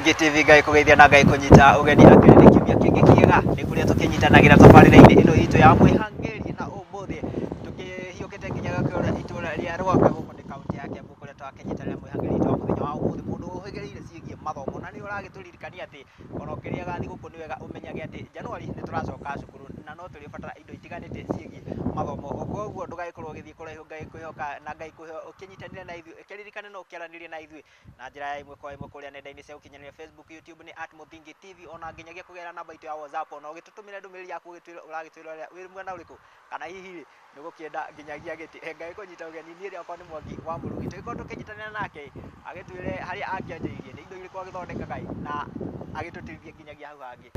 Murugi TV ngai kugeithia na ngai kunyita ugeni akiriri kiumia kingi kiega ni kuria tukinyitanagira tabarira-ini ino itu ya MWIHANG'IRI na umuthi tukihiukite nginya itura ria Rwaka guku ni kaunti ya Kiambu kuria twakinyitanira MWIHANG'IRI itu muthenya wa umuthi mundu uhigereire ciigie mathomo na ni uragituririkania ati ona ukiria gathi guku ni wega umenyage ati Januari ni turacoka cukuru na no turibatara indo itiganite ciigie mathomo koguo ndugaikorwo githii kuraihu ngai kwihoka na ngai ukinyitanire na ithui kiririkane no ukiaranirie na ithui na njira ya imwe kwa imwe kuria nenda-ini cia ukinyanĩria Facebook, YouTube ni @Muthingi TV ona nginyagia kugera namba itu ya WhatsApp ona ugitutumira ndumiriri yaku uragitwira wi mwena uriku kana hihi ni gukienda nginyagia giti ngai kunyita ugeni ni ria kwa ni Mwangi wa Murugi tugikorwo tukinyitanĩra nake agitwire haria akianjĩirie ni indo iriku agithondeka ngai na agitutirithia nginyagia hau hangi.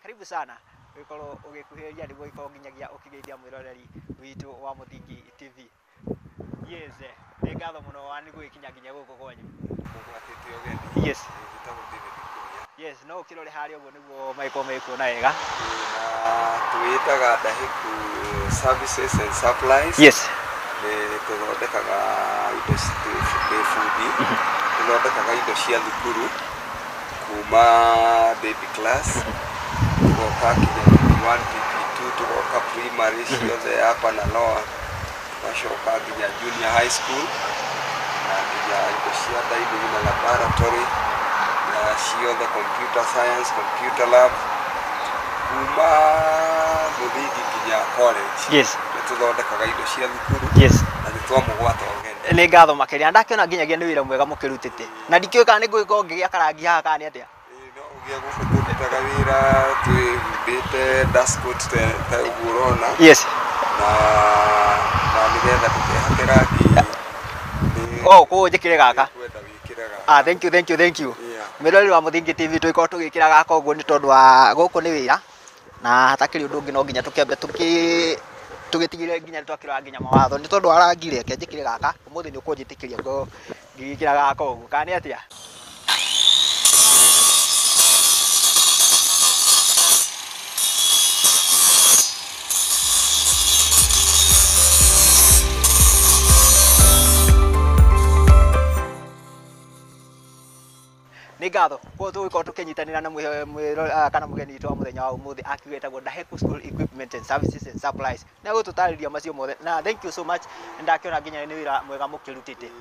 Karibu sana wikorwo ugikuhiria niguo ikorwo nginyagia ukigeithia mwiroreri witu wa Muthingi TV. Yes, ni ngatho muno wa niguo ikinya nginya guku kwanyu. Yes. Yes, no kirore haria uguo niguo maiko maikuona wega. Na tuitaga Daheku Services and Supplies. Yes. Ni tuthondekaga indo cia food. Tuthondekaga indo cia thukuru kuma baby class. Tugoka kinya PP1, PP2, tugoka primary ciothe hapa na lower, tugacoka nginya junior high school na nginya indo cia daily na laboratory na ciothe computer science, computer lab kuma muthingi nginya college. Yes. Tuthondekaga indo cia thukuru. Yes. Na nitwamugwata ogeni. Ni ngatho makiria ndakiona nginyagia ni wira mwega mukirutite na ndikiuka kana ni ngwiko ngigia karangi haha kana ni atia. Ugia gukututaga wira twibite dashboard ta urona. Yes. Na nigetha tukihake rangi. Oh, ko njikire gaka. Thank you. Mirori wa Muthingi TV tuikorwo tugikira gaka uguo ni tondu wa guku ni wira na hatakiri undu ungi no nginya tukiambe tugitigire nginya twakira nginya mawatho ni tondu arangire ke njikire gaka umuthi ni ukunjitikiria ngo ngikira gaka uguo kana ni atia. Ni ngatho ko tugikorwo tukinyitanira na kana mugeni witu wa muthenya wa umuthi akiwetagwo Daheku School Equipment and Services and Supplies na gututariria macio mothe na thank you so much ndakiona nginya ni wira mwega mukirutite.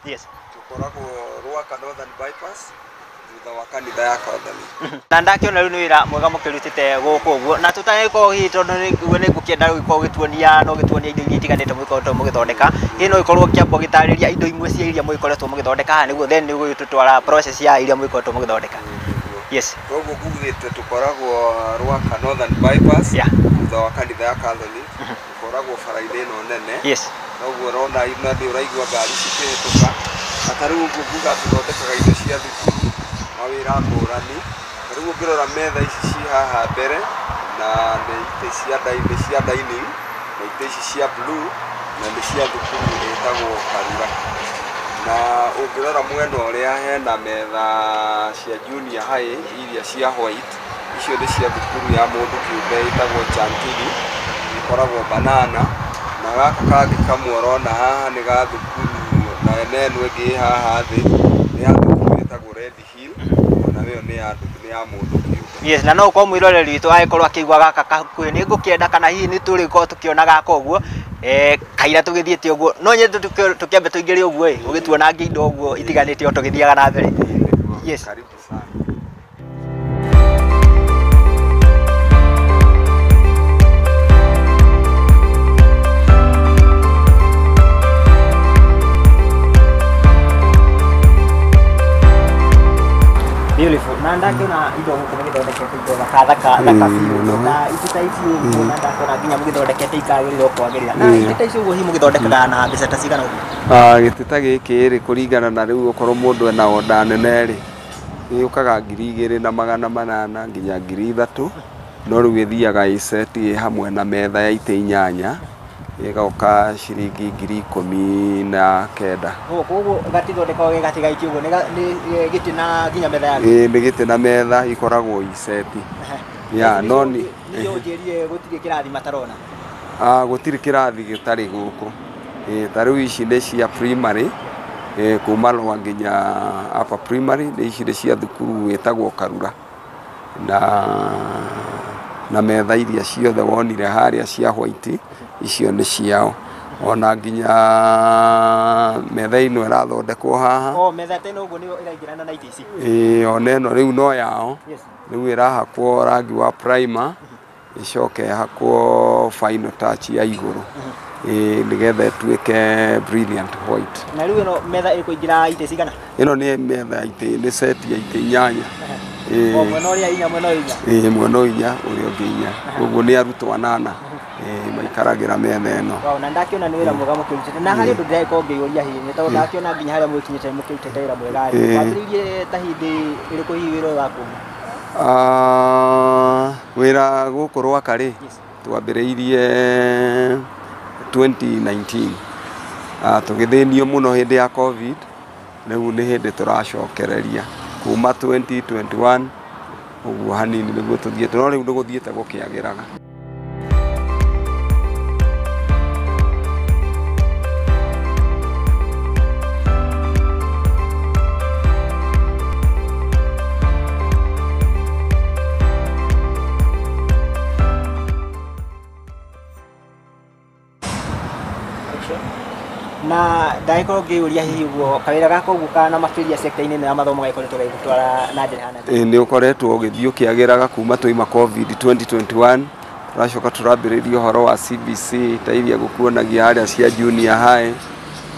Yes, tukoragwo Rwaka Northern Bypass thutha wa kanitha ya Kathari na ndakiona riu ni wira mwega mukirutite guku uguo na tutagiko hi tondu ni ngukienda gukorwo gituonia no gituonia indo iria itiganite mwikoretwo mugithondeka ino ikorwo kiambo gitariria indo imwe cia iria mwikoretwo mugithondeka ha niguo then niguo tutwara process ya iria mwikoretwo mugithondeka. Yes. Koguo gugite tukoragwo Rwaka Northern Bypass thutha wa kanitha ya Kathari tukoragwo bara-ini ino nene. Yes. Koguo rona ina ndi uraigua ngari cikihituka atariu nguga tuthondekaga indo cia thukuru mawira ngurani riu ngirora metha ici ci haha mbere na ni ite cia dining na ite ici cia blue na ni cia thukuru etagwo Karura na ungirora mwena uria hena metha cia junior high iria cia white icio ni cia thukuru ya mundu kiumbe etagwo Chantili ikoragwo Banana na gaka kangi kamwe urona haha ni ga thukuru na neno ingi haha thi ni ya thukuru etagwo Red Hill na nayo ni ya mundu kiumbe Yes, na no kwa mwiroreri witu agĩkorwo akĩigua gaka kakuhĩ nĩ ngũkĩenda kana hihi nĩ tũrĩkorwo tũkĩona gaka ũguo kaira tũgĩthiĩte ũguo no nye tũkĩambe tũingĩre ũguo ũgĩtuona ngindo ũguo itiganĩte o tũgĩthiaga na mbere. Yes. Karibu sana. Beautiful. Na ndakĩona indo gũkũ mũgĩthondekete indo thaka biũ na itita ici ũguo na ndakĩona nginya mũgĩthondekete ikagĩrĩra o kwagĩrĩra. Na itita ici ũguo hihi mũgĩthondekaga na mbeca ta cigana ũguo? Gĩtita gĩkĩ rĩ kũringana na rĩu okorwo mũndũ ena order nene rĩ gĩũkaga 2,800 nginya 3,000 no rĩu gĩthiaga ĩ set ĩ hamwe na metha ya itĩ 8 ĩgoka ciringi 19,000. Koguo gatithondekagwo gĩ gati gaiki ũguo nĩ gĩtĩ na nginya metha yake? Nĩ gĩtĩ na metha ikoragwo ĩ set. No nĩ ũnjĩrire gũtirĩ kĩrathi matarona? Gũtirĩ kĩrathi gĩtarĩ gũkũ. Ta rĩu ici nĩ cia primary kuma lower nginya upper primary nĩ ici nĩ cia thukuru wĩtagwo Karura na metha iria ciothe wonire harĩa cia white icio nĩ ciao ona nginya metha ĩno ĩrathondekwo haha. Metha teno ũguo nĩyo ĩraingĩrana na itĩ ici? Ona ĩno rĩu no yao rĩu ĩrahakwo rangi wa primer ĩcoke ĩhakwo final touch ya igũrũ nĩgetha ĩtuĩke brilliant white. Na rĩu ĩno metha ĩkũingĩra itĩ cigana? Ĩno nĩ metha itĩ nĩ set ya itĩ 8. Mwena ũrĩa 4 mwena ũyũ 4? Mwena ũyũ 4 ũrĩa ũngĩ 4. Ũguo nĩ arutwo 8 maikaragĩra metha ĩno. Na ndakĩona nĩ wĩra mwega mũkĩrutĩte na harĩ ũndũ ndĩragĩkorwo ngĩyũria hihi nĩ tondũ ndakĩona nginya harĩa mũkinyĩte mũkĩrutĩte wĩra mwega rĩ wambĩrĩirie ta hĩndĩ ĩrĩkũ hihi wĩra ũyũ waku? Wĩra gũkũ rwaka rĩ twambĩrĩirie 2019 tũgĩthĩnio mũno hĩndĩ ya COVID rĩu nĩ hĩndĩ tũracokereria kuma 2021 ũguo hanini nĩguo tũthiĩte no rĩu nĩ gũthiĩte gũkĩagĩraga. Na ndagĩkorwo ngĩyũria hihi ũguo kawĩra gaka ũguo kana makĩria sector-inĩ ĩno ya mathomo gagĩkoretwo gagĩtwara na njĩra hana? Nĩ ũkoretwo ũgĩthiĩ ũkĩagĩraga kuma twaima COVID 2021 tũracoka tũrambĩrĩria ũhoro wa CBC ta iria gũkuonagia harĩa cia junior high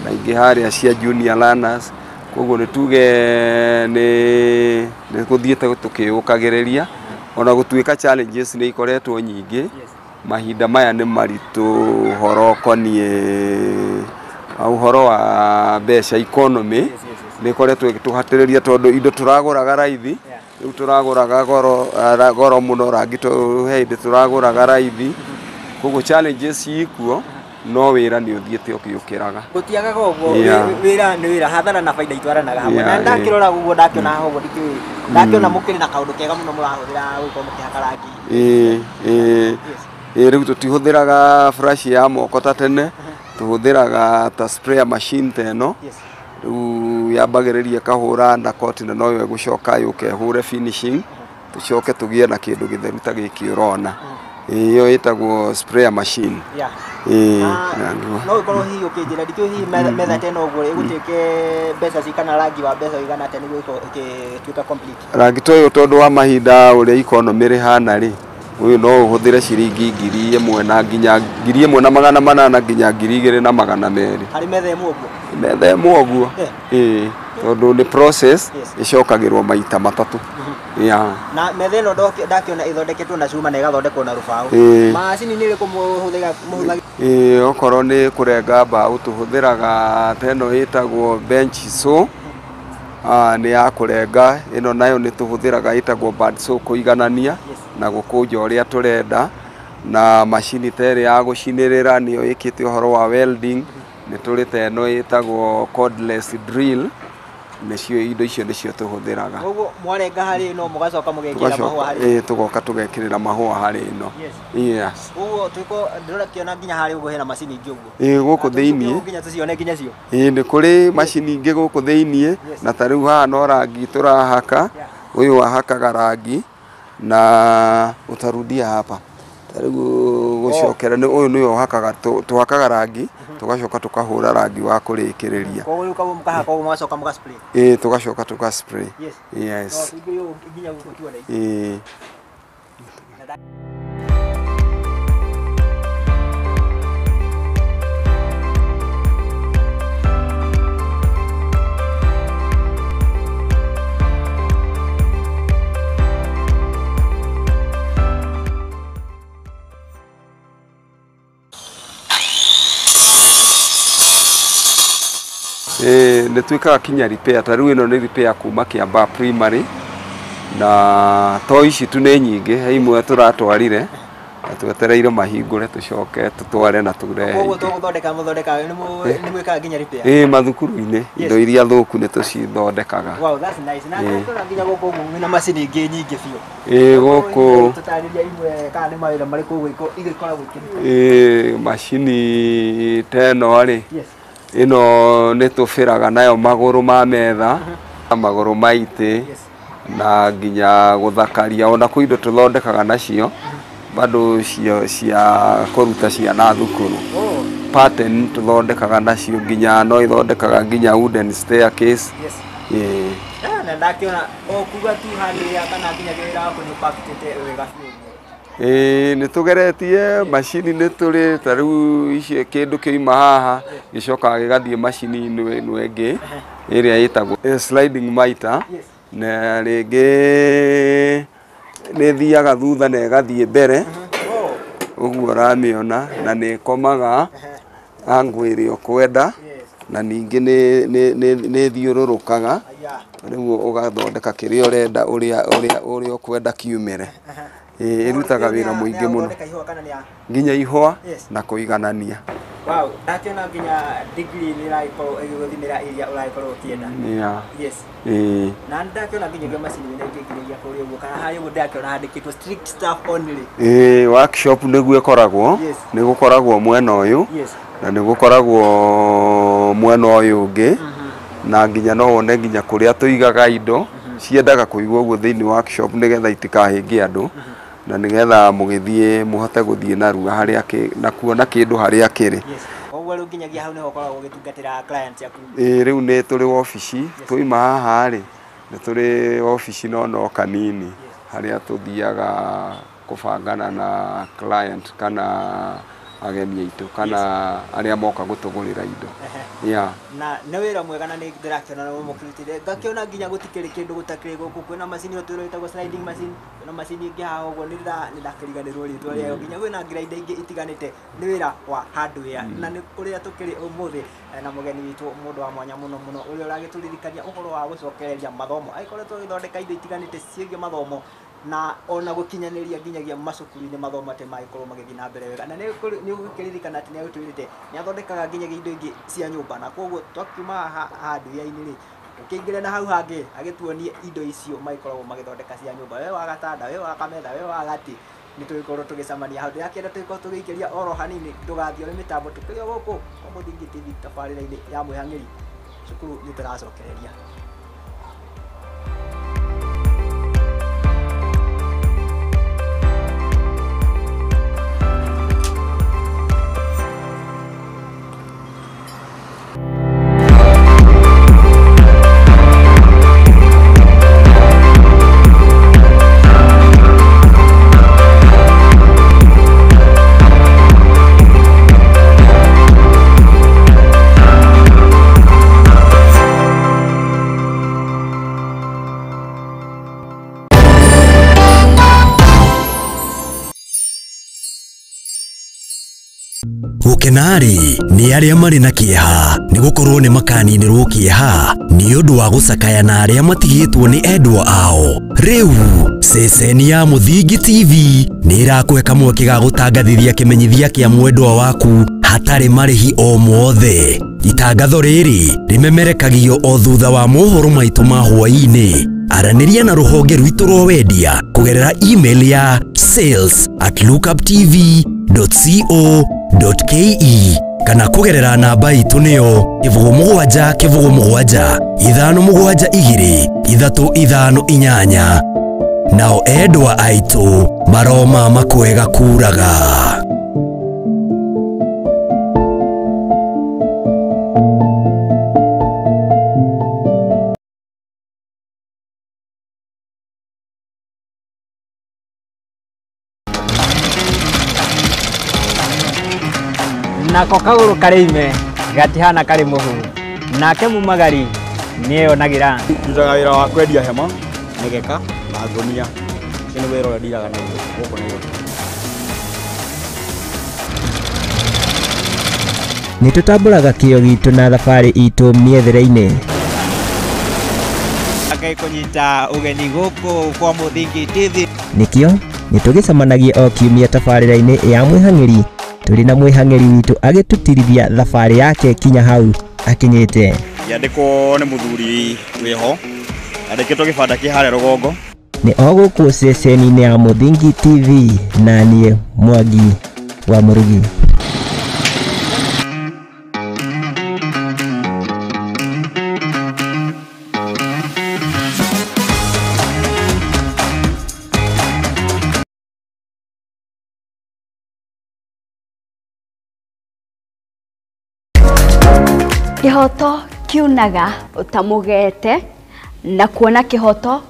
na ingĩ harĩa cia junior learners koguo nĩ tuge nĩ gũthiĩte tũkĩũkagĩrĩria ona gũtuĩka challenges nĩ ikoretwo nyingĩ mahinda maya nĩ maritũ ũhoro ũkoniĩ ũhoro wa mbeca economy nĩ ĩkoretwo ĩgĩtũhatĩrĩria tondũ indo tũragũraga raithi rĩu tũragũraga goro mũno rangi he hĩndĩ tũragũraga raithi koguo challenges ikuo no wĩra nĩ ũthiĩte ũkĩũkĩraga. Gũtiagaga ũguo wĩra nĩ wĩra hathara na baida itwaranaga hamwe na ndakĩrora ũguo ndakĩona haha ũguo ndakĩona mũkĩrĩ na kaũndũ kega mũno mũrahũthĩra gũkorwo mũkĩhaka rangi. Rĩu tũtihũthĩraga brush ya moko ta tene tũhũthĩraga ta sprayer machine ta ĩno rĩu yambagĩrĩria kahũra na koti na no gũcoka yũke hũre finishing tũcoke tũgĩe na kĩndũ gĩtheru ta gĩkĩ ũrona ĩyo ĩtagwo sprayer machine. No ũkorwo hihi ũkĩnjĩra ndikĩũĩ hihi metha ta ĩno ũguo ĩgũtuĩke mbeca cigana rangi wa mbeca ũigana atĩa nĩguo ĩgĩtuĩka complete? Rangi ta ũyũ tondũ wa mahinda ũrĩa economy rĩhana rĩ ũyũ no ũhũthĩre ciringi 1,000 na nginya 1,800 nginya 2,200 harĩ metha ĩmwe ũguo? Metha ĩmwe ũguo tondũ nĩ process ĩcokagĩrwo maita matatũ. Na metha ĩno ndakĩona ĩthondeketwo na cuma na ĩgathondekwo na rũbaũ macini nĩ ĩrĩkũ mũhũthagĩra? Okorwo nĩ kũrenga mbaũ tũhũthĩraga ta ĩno ĩtagwo bench saw nĩ ya kũrenga ĩno nayo nĩ tũhũthĩraga ĩtagwo band saw kũiganania na gũkũnja ũrĩa tũrenda na macini ta ĩrĩa ya gũcinĩrĩra nĩyo ĩkĩte ũhoro wa welding nĩ tũrĩ ta ĩno ĩtagwo cordless drill nĩcio indo icio nĩcio tũhũthĩraga. Ũguo mwarenga harĩ ĩno mũgacoka mũgekĩra mahũa harĩ tũgoka tũgekĩrĩra mahũa harĩ ĩno. Ũguo ndĩrakĩona nginya harĩ ũguo hena macini ingĩ ũguo gũkũ thĩiniĩ nginya tũcione nginya cio? Nĩ kũrĩ macini ingĩ gũkũ thĩiniĩ na ta rĩu haha no rangi tũrahaka ũyũ wahakaga rangi na utarudia hapa. Tarigu gucokera ni uyu niyo hakaga tuhakaga rangi tugacoka tukahura rangi wa kurikireria. Ko uyu kabu mukahaka uyu mwacoka muka spray. Tugacoka tuka spray. Yes. Nĩ twĩkaga kinya repair, ta rĩu ĩno nĩ repair kuma Kĩamba primary, na to ici tu nĩ nyingĩ, imwe tũratwarire twetereire mahingũre tũcoke tũtware na tũrehe. Koguo tũgũthondeka nĩ mwĩkaga kinya repair? Mathukuru-inĩ indo iria thũku nĩ tũcithondekaga. Wow, that's nice. Na tũra nginya gũkũ na macini ingĩ nyingĩ biũ. Gũkũ tũtarĩria imwe kana nĩ mawĩra marĩkũ igĩkoragwo ikĩruta? Macini ta ĩno rĩ, ino nĩ tũbĩraga nayo magũrũ ma metha, magũrũ ma itĩ, na nginya gũthakaria ona kwĩ indo tũthondekaga nacio bado cia kũruta ciana thukuru. Pattern tũthondekaga nacio, nginya no ithondekaga nginya wooden staircase. Na ndakĩona kuga tu handũ kana nginya wĩra waku nĩ ũpakĩte wega biũ. Nĩ tũgeretie macini nĩ tũrĩ, ta rĩu ici kĩndũ kĩuma haha gĩcokaga gĩgathiĩ macini-inĩ ĩno ĩngĩ ĩrĩa ĩtagwo sliding miter, na rĩngĩ nĩ thiaga thutha na ĩgathiĩ mbere, ũguo ũramĩona, na nĩ ĩkomaga angle ĩrĩa ũkwenda, na ningĩ nĩ thiũrũrũkaga, rĩu ũgathondeka kĩrĩa ũrenda ũrĩa ũkwenda kiumĩre. Ĩrutaga wĩra mũingĩ mũno, nginya ihũa na kũiganania. Wow, ndakĩona nginya degree nĩ ĩragĩkorwo ĩgĩgũthimĩra iria ũragĩkorwo ũkĩenda. Yes. Na ndakĩona nginya macini nĩ ĩngĩngĩrĩria kũrĩa ũguo, kana harĩa ũguo ndakĩona handĩkĩtwo strict staff only. Workshop nĩguo ĩkoragwo, nĩ gũkoragwo mwena ũyũ na nĩ gũkoragwo mwena ũyũ ũngĩ, na nginya no wone nginya kũrĩa tũigaga indo ciendaga kũigwo ũguo thĩinĩ workshop nĩgetha itikahĩnge andũ, na nĩgetha mũgĩthiĩ mũhote gũthiĩ narua harĩa na kuona kĩndũ harĩa kĩrĩ. Koguo rĩu nginyagia hau nĩho ũkoragwo ũgĩtungatĩra clients yaku? Rĩu nĩ tũrĩ wabici, twoima haha rĩ nĩ tũrĩ wabici no kanini harĩa tũthiaga kũbangana na client kana ageni aitũ kana arĩa moka gũtũgũrĩra indo. Na nĩ wĩra mwega na nĩ ndĩrakĩona nĩ mũkĩrutĩire, ngakĩona nginya gũtikĩrĩ kĩndũ gũtakĩrĩ gũkũ, kwĩna macini ĩyo twĩrĩtagwo sliding machine, kwĩna macini ĩngĩ haha ũguo nĩ ndakĩriganĩrwo rĩtwa rĩayo, nginya kwĩna grade ingĩ itiganĩte. Nĩ wĩra wa hardware, na nĩ kũrĩa tũkĩrĩ ũmũthĩ na mũgeni witũ mũndũ wa mwanya mũno ũrĩa ũragĩtũririkania ũhoro wa gũcokereria mathomo, agĩkorwo tũgĩthondeka indo itiganĩte ciĩgiĩ mathomo na ona gũkinyanĩria nginyagia macukuru-inĩ mathomo atĩ magĩkorwo magĩthiĩ na mbere wega, na nĩ ũgũkĩririkana atĩ nĩ agũtwĩrĩte nĩ athondekaga nginyagia indo ingĩ cia nyũmba, na koguo twakiuma haha hardware-inĩ rĩ tũkĩingĩre na hau hangĩ agĩtuonie indo icio magĩkoragwo magĩthondeka cia nyũmba, we wa gatanda, we wa kametha, we wa gati, nĩ tũgĩkorwo tũgĩcemania hau. Ndĩrakĩenda tũgĩkorwo tũgĩikĩria oro hanini tũgathiĩ ũrĩ mĩtambo tũkĩrĩ gũkũ Mũthingi TV tabarĩra-inĩ ya Mwĩhang'ĩri, cukuru nĩ tũracokereria. Gukenari ni aria mari na kieha ni gukorwo ni makaninirwo kieha ni undu wa gucakaya na aria matigitwo ni endwa ao. Riu ceceni ya Muthingi TV ni irakwe kamweke ga gutangathithia kimenyithia kia mwendwa waku hatari marihi o mothe. Itangatho riri rimemerekagio o thutha wa mohoro maitu ma hwaini. Araniria na ruhonge rwitu rwa wendia kugerera email ya sales@lookuptv.co.ke kana kugerera namba itu niyo 077572 358. nao endwa aitu maroma makwega kuraga. Nako kaguru karime gatihana kari muhu nake mumagari niyo nagira ndutaga wira wa kwendia hema negeka na ngonia kene wira wa ndiraga na goko niyo nitutamburaga kio gitu na thabari itu miethere-ini akai kunyita ugeni guku kwa Muthingi TV nikio nitugicemanagia o kiumia tabarira-ini ya Mwihang'iri turi na mwihang'iri witu agitutirithia thabari yake kinya hau akinyite yandiko ni muthuri wiho andikitwo gibanda ki hare rugongo ni oguku ceceni-ini ya Muthingi TV na nie Mwangi wa Murugi. Kihoto kiunaga utamugete na kuona kihoto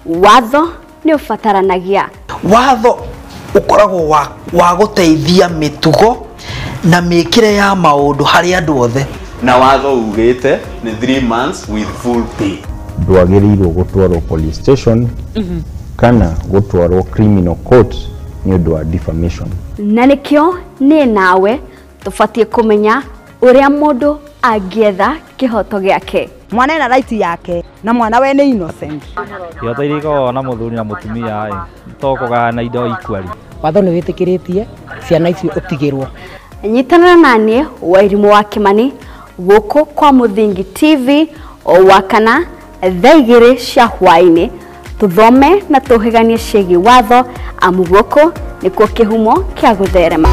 watho ni ufataranagia watho ukoragwo wa guteithia mitugo na mikire ya maundu hari andu othe na watho ugite ni 3 months with full pay ndwagĩrĩirwo gũtwarwo police station kana gũtwarwo criminal court ni ũndũ wa defamation na nikio ni nawe tufatie kumenya uria mundu agietha kihoto giake mwana ena right yake na mwana we ni innocent yoto iriko na muthuri na mutumia ai tokoga na indo ikwari watho ni witikiritie ciana icio utigirwo nyitana nani Wairimu wa Kimani guku kwa Muthingi TV o wakana thaigire cia hwaini tuthome na tuhiganie ciegi watho amu guku nikuo kihumo kia gutherema.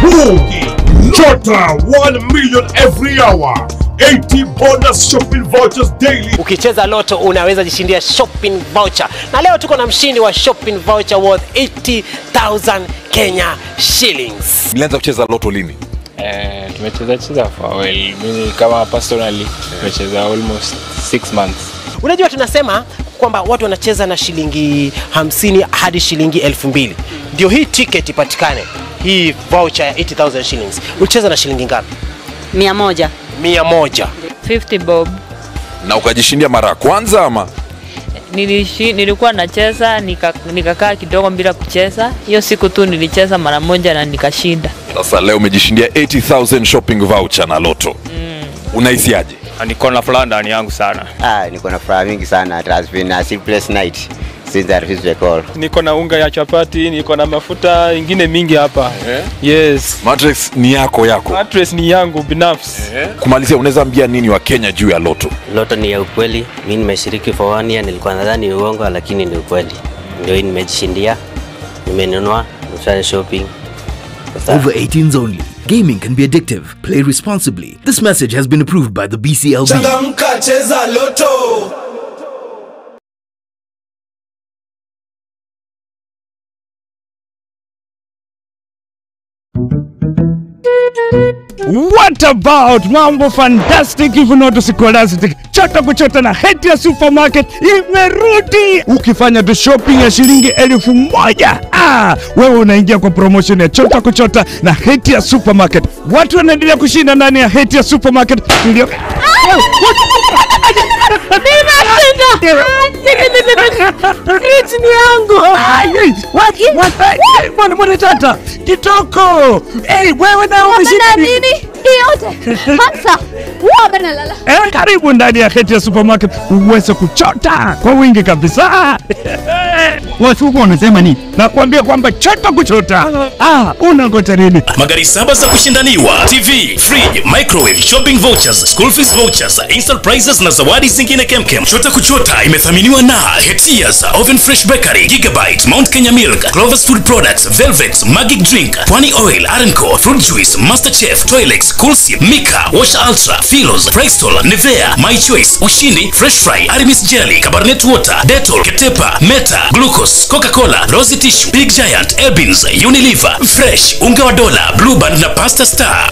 Murugi, chota 1 million every hour, 80 bonus shopping vouchers daily. Ukicheza loto unaweza jishindia shopping voucher. Na leo tuko na mshindi wa shopping voucher worth 80,000 Kenya shillings. Nilianza kucheza loto lini? Tumecheza for a while. Mimi kama personally tumecheza almost 6 months. Unajua tunasema kwamba watu wanacheza na shilingi 50 hadi shilingi 2,000. Ndio hii ticket ipatikane. Hii voucher ya 80,000 shillings. Ulicheza na shilingi ngapi? 100. 100. 50 bob. Na ukajishindia mara kwanza ama? Nilikuwa nacheza nikakaa kidogo bila kucheza. Hiyo siku tu nilicheza mara moja na nikashinda. Sasa leo umejishindia 80,000 shopping voucher na loto. Unahisiaje? Niko na furaha ndani yangu sana. Niko na furaha mingi sana. It has been a sleepless night since I received the call. Niko na unga ya chapati, niko na mafuta ingine mingi hapa. Yes. Mattress ni yako? Mattress ni yangu binafsi. Kumalizia, unaweza ambia nini wa Kenya juu ya loto? Loto ni ya ukweli. Mimi nimeshiriki for 1 year, nilikuwa nadhani ni uongo lakini ni ukweli. Ndio hii nimejishindia. Nimenunua, nimefanya shopping. Over 18s only. Gaming can be addictive. Play responsibly. This message has been approved by the BCLB. Changamka, cheza loto. What about mambo fantastic if not scholastic? Chota kuchota na Hatia Supermarket imerudi. Ukifanya tu shopping ya shilingi 1,000, wewe unaingia kwa promotion ya chota kuchota na Hatia Supermarket. Watu wanaendelea kushinda ndani ya Hatia Supermarket. Ndio Mwana tata kitoko. Wewe na umeshika nini? Yote. Hamsa. Wewe nalala. Karibu ndani ya Hatia Supermarket uweze kuchota kwa wingi kabisa. wasuko wanasema nini? Nakwambia kwamba chota kuchota. Unangoja nini? Magari 7 za kushindaniwa, TV, fridge, microwave, shopping vouchers, school fees vouchers, instant prizes na zawadi zingine kemkem. Chota kuchota imethaminiwa na Hetias, Oven Fresh Bakery, Gigabyte, Mount Kenya Milk, Clover's Food Products, Velvet, Magic Drink, Pwani Oil, Arenco, Fruit Juice, Master Chef, Toilex, Coolsip, Mika, Wash Ultra, Philos, Prestol, Nivea, My Choice, Ushindi, Fresh Fry, Arimis Jelly, Cabernet Water, Dettol, Ketepa, Meta, Glucose, Coca-Cola, Rosy Tissue, Big Giant, Elbins, Unilever, Fresh, Unga wa Dola, Blue Band na Pasta Star.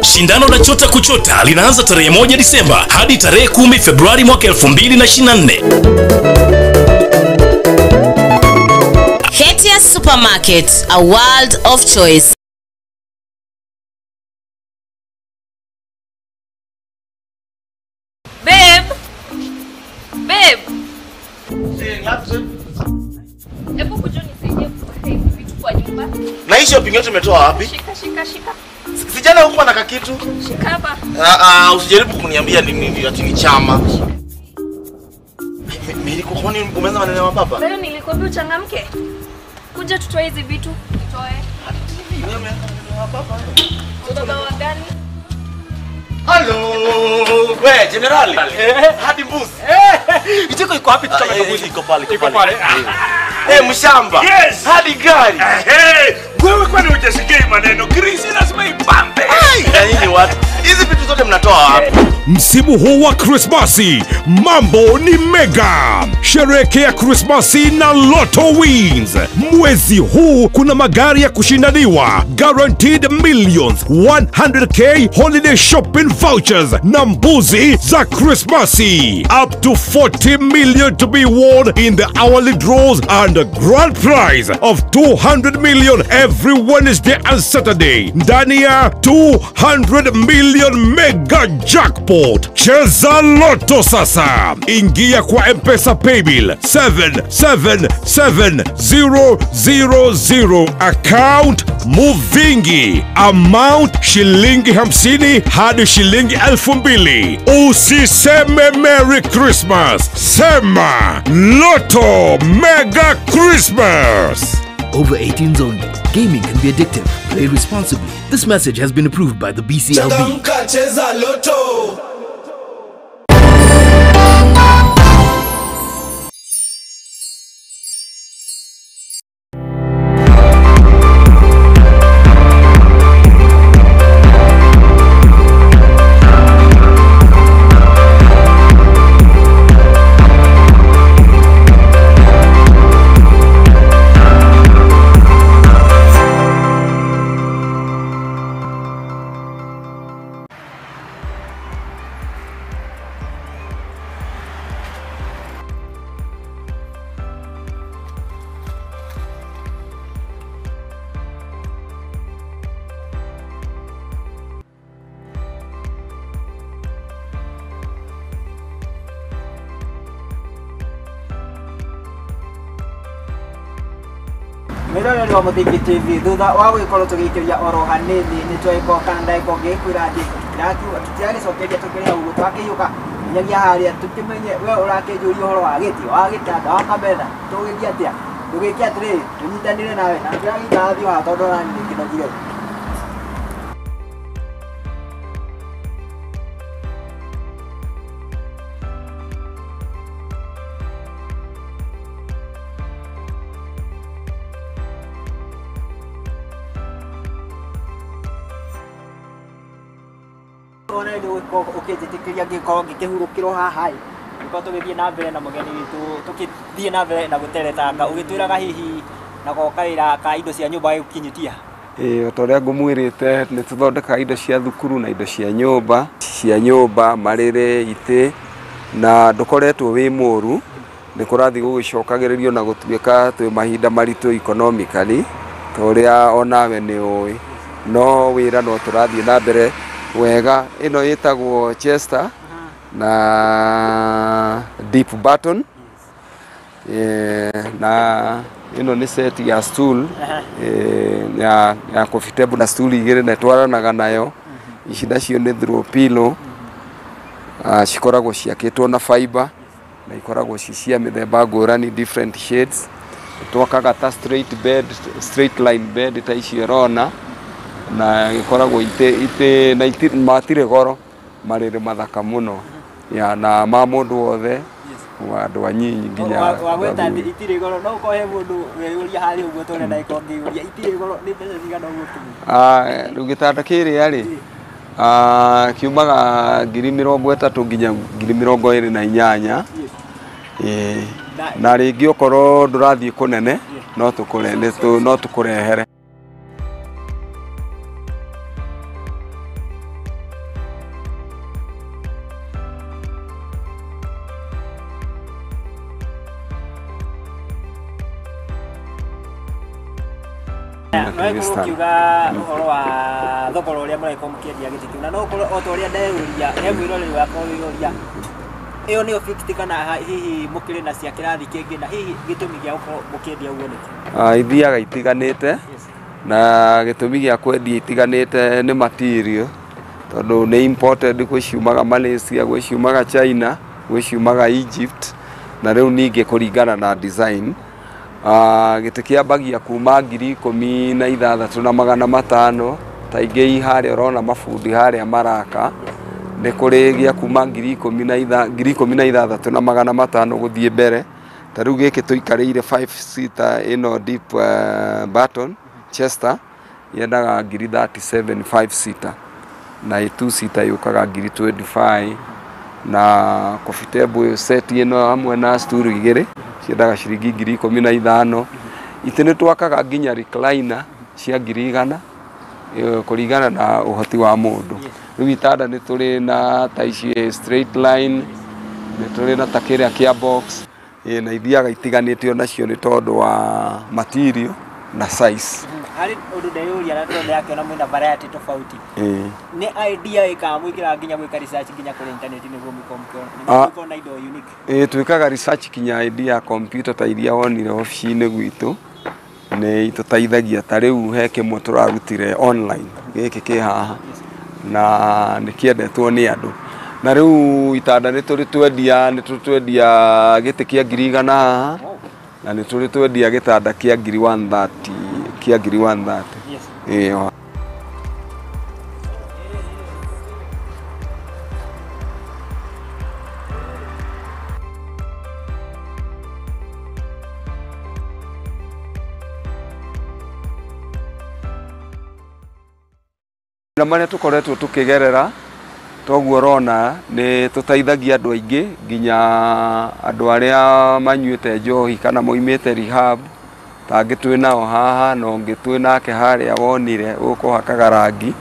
Shindano la chota kuchota linaanza tarehe 1 Disemba hadi tarehe 10 Februari mwaka 2024. Hetias Supermarket, a world of choice. Babe. Hebu kuja nisaidie kupata vitu kwa nyumba. Na hii shopping yote umetoa wapi? Shika. Sijana huko na kakitu. Shika hapa. Usijaribu kuniambia ni ati ni chama. Mimi kwa kwani umeanza maneno ya baba? Leo nilikwambia uchangamke. Kuja tutoe hizi vitu. Tutoe. Wewe umeanza baba. Kutoka gani? Hello. Wewe generali. Hadi mbuzi. Itiko iko wapi tukama mbuzi iko pale. Mshamba. Yes. Hadi gari. Wewe kwani hujasikia maneno? Krisi lazima ipambe. Nini watu? Hizi vitu zote mnatoa wapi? Msimu huu wa Krismasi, mambo ni mega. Sherehekea Krismasi na Lotto Wins. Mwezi huu kuna magari ya kushindaniwa, guaranteed millions, 100k holiday shopping vouchers na mbuzi za Krismasi. Up to 40 million to be won in the hourly draws and a grand prize of 200 million every Wednesday and Saturday. Ndani ya 200 million mega jackpot. Cheza Lotto sasa. Ingia kwa M-Pesa Paybill 777000. Account Muvingi. Amount shilingi 50 hadi shilingi 2000. Usiseme Merry Christmas. Sema Lotto Mega Christmas. Over 18s only. Gaming can be addictive. Play responsibly. This message has been approved by the BCLB. Cheza Lotto. Miroreri wa Muthingi TV thutha wa gwikorwo tugikiria oro hanini ni tweko kanda iko gikwira ati ndakiuga tutiagicokeria tukiri hau twakiyuka nyagia haria tukimenye we urakijuria horo wa giti wa gitanda wa kamera tugikia atia tugikia atiri tunyitanire nawe na ndagita thio ha tondu nani kinogire ona ndio ukijitikiria gikorwo ngikihurukirwo haha niko tugithie na mbere na mugeni witu tukithie na mbere na guteretanga ugitwiraga hihi na gokaira ka indo cia nyumba gukinyitia otoria ngumwirite ni tuthondeka indo cia thukuru na indo cia nyumba marire ite na ndukoretwo wi muru ni kurathi gugicokagiririo na gutuika twi mahinda maritu economically toria onawe ni oi no wira no turathie na mbere wega ino yetagwo Chester na deep button na ino ni set ya stool ya comfortable na stool igire na twaranaga nayo ici nacio ni throw pillow cikoragwo ciakitwo na fiber na ikoragwo cia mĩthemba ngũrani, different shades. Twakaga ta straight line bed ta icio rona, na ikoragwo na matirĩ goro, marĩ mathaka mũno na ma mũndũ wothe, wa andũ anyinyi nginya wagweta itirĩ goro. No ũkohe mũndũ weyũria harĩ ũguo tũrĩa na ikongĩũria itirĩ goro nĩ mbeca cigana ũguo? Rĩu gĩtanda kĩrĩa-rĩ kiumaga 30,000 nginya 28,000. Na rĩngĩ okorwo ndũrathiĩ kũnene no tũkũrehere. Kiuga ũhoro wa thogora ũrĩa mũrakorwo mũkĩendia gĩtĩ kĩu, na no ũkorwo o ta ũrĩa ndeyũria he mwĩroreri wakwa wĩyũria ĩyo nĩyo fixed kana hihi mũkĩrĩ na cia kĩrathi kĩngĩ, na hihi gĩtũmi gĩa gũkorwo mũkĩendia ũguo nĩkĩ? Ithiaga itiganĩte, na gĩtũmi gĩa kwendia itiganĩte nĩ material, tondũ nĩ imported, gwĩ ciumaga Malaysia, gwĩ ciumaga China, gwĩ ciumaga Egypt, na rĩu ningĩ kũringana na design. Gĩtĩ kĩambagia kuma 16,500 ta ingĩ harĩa ũrona mabundi harĩa maraka, nĩ kũrĩ gĩa kuma 16,500 gũthiĩ mbere. Ta rĩu gĩkĩ tũikarĩire 5-seater ĩno deep button Chester yendaga 37,000 5-seater, na 2-seater yũkaga 25,000, na coffee table set ĩno hamwe na stool igĩrĩ ciendaga ciringi 15,000. Itĩ nĩ twakaga nginya recliner cia 100,000 kũringana na ũhoti wa mũndũ. Rĩu itanda nĩ tũrĩ na ta ici straight line, nĩ tũrĩ na ta kĩrĩa kĩa box, na ithiaga itiganĩte onacio nĩ tondũ wa material na size. Harĩ ũndũ ndeyũria na tondũ yakĩona mwĩna variety tofauti, nĩ idea ĩkamwĩkĩra nginya gwĩka research nginya kũrĩ internet nĩguo mũkorwo na indo unique? Twĩkaga research kinya idea ya computer ta iria wonire ofici-inĩ gwitũ, nĩ tũteithagia. Ta rĩu he kĩmwe tũrarutire online, gĩkĩ kĩ haha, na nĩ kĩendetwo nĩ andũ. Na rĩu itanda nĩ tũrĩ twendia gĩtĩ kĩa 100,000 haha, na nĩ tũrĩ twendia gĩtanda kĩa 130,000. Na marĩa tũkoretwo tũkĩgerera toguo rona nĩ tũteithagia andũ aingĩ, nginya andũ arĩa manyuĩte njohi kana moimĩte rehab, tangĩ twĩ nao haha, na ũngĩ twĩ nake harĩa wonire gũkũ hakaga rangi.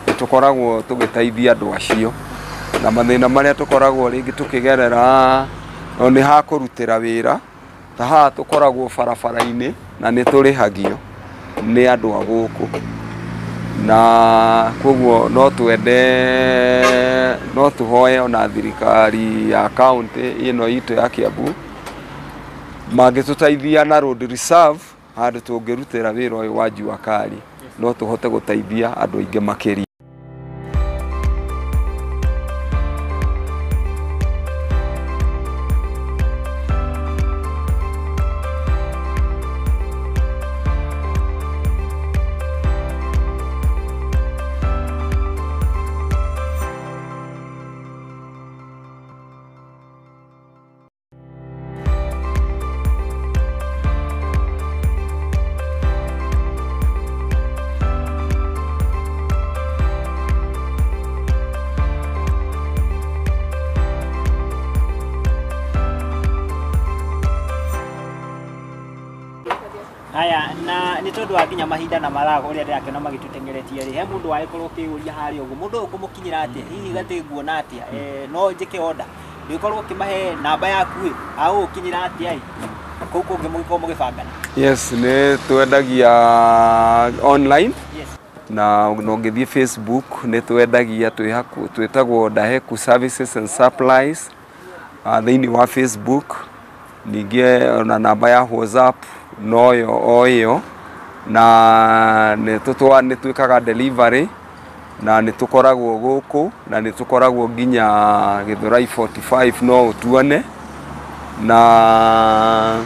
Nĩ tũkoragwo tũgĩteithia andũ acio, na mathĩna marĩa tũkoragwo rĩngĩ tũkĩgerera nĩ ha kũrutĩra wĩra. Ta haha tũkoragwo barabara-inĩ na nĩ tũrĩhagio nĩ andũ a gũkũ, na koguo no tũhoe ona thirikari ya kaunti ĩno itũ ya Kiambu mangĩtũteithia na road reserve handũ tũngĩrutĩra wĩra ũyũ wa Jua Kali, no tũhote gũteithia andũ aingĩ makĩria. Haya, na nĩ tondũ wa nginya mahinda na marago ũrĩa ndĩrakĩona magĩtũtengeretie rĩ, he mũndũ wagĩkorwo ũkĩũria harĩa ũguo, mũndũ ũkũmũkinyĩra atĩa, hihi gatĩ nguona atĩa, no njĩke order, ndĩkorwo ũkĩmahe namba yaku ĩ, agũgũkinyĩra atĩa ĩ, kũu kũngĩ mũgĩkorwo mũgĩbangana? Yes, nĩ twendagia online, na ũngĩthiĩ Facebook nĩ twendagia twĩtagwo Daheku Services and Supplies thĩinĩ wa Facebook. Ningĩ ona namba ya WhatsApp noyo o ĩyo, na nĩ twĩkaga delivery, na nĩ tũkoragwo gũkũ, na nĩ tũkoragwo nginya Gĩthũrai 45 no ũtuone, na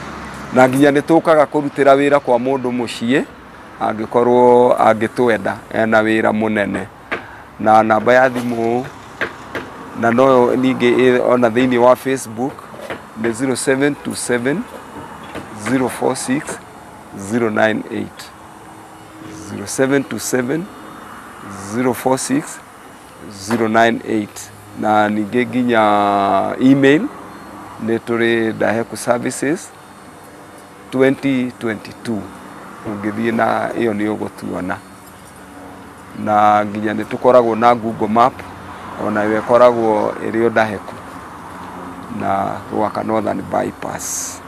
nginya nĩ tũkaga kũrutĩra wĩra kwa mũndũ mũciĩ angĩkorwo angĩtwenda ena wĩra mũnene, na namba ya thimũ na no ningĩ ona thĩinĩ wa Facebook nĩ 0727 046 098 0727 046 098, na ningĩ nginya email nĩ tũrĩ Daheku Services 2022, ũngĩthiĩ na ĩyo nĩ ũgũtuona, na nginya nĩ tũkoragwo na Google Map ona yo ĩkoragwo ĩrĩ o Daheku na Rwaka Northern Bypass.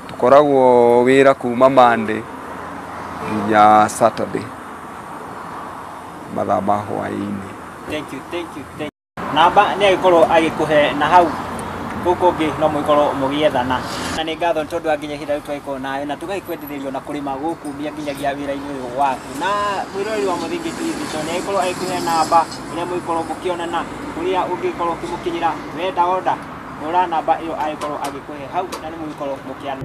Tũkoragwo wĩra kuma Monday nginya Saturday mathaa ma hwaĩ-inĩ. Thank you. Namba nĩ agĩkorwo agĩkũhe na hau gũkũ ũngĩ no mũgĩkorwo mũgĩethana, na nĩ ngatho tondũ anginya hĩndĩ twaĩkorwo nawe na tũgagĩkwendererio na kũrĩma gũkumia nginyagia wĩra-inĩ ũyũ waku, na mwĩroreri wa Mũthingi TV nĩ agĩkorwo agĩkũhe namba ĩrĩa mũgĩkorwo mũkĩonana ũrĩa ũngĩkorwo ũkĩmũkinyĩra wenda order hũra namba ĩyo agĩkorwo agĩkũhe hau na nĩ mũgĩkorwo mũkĩana.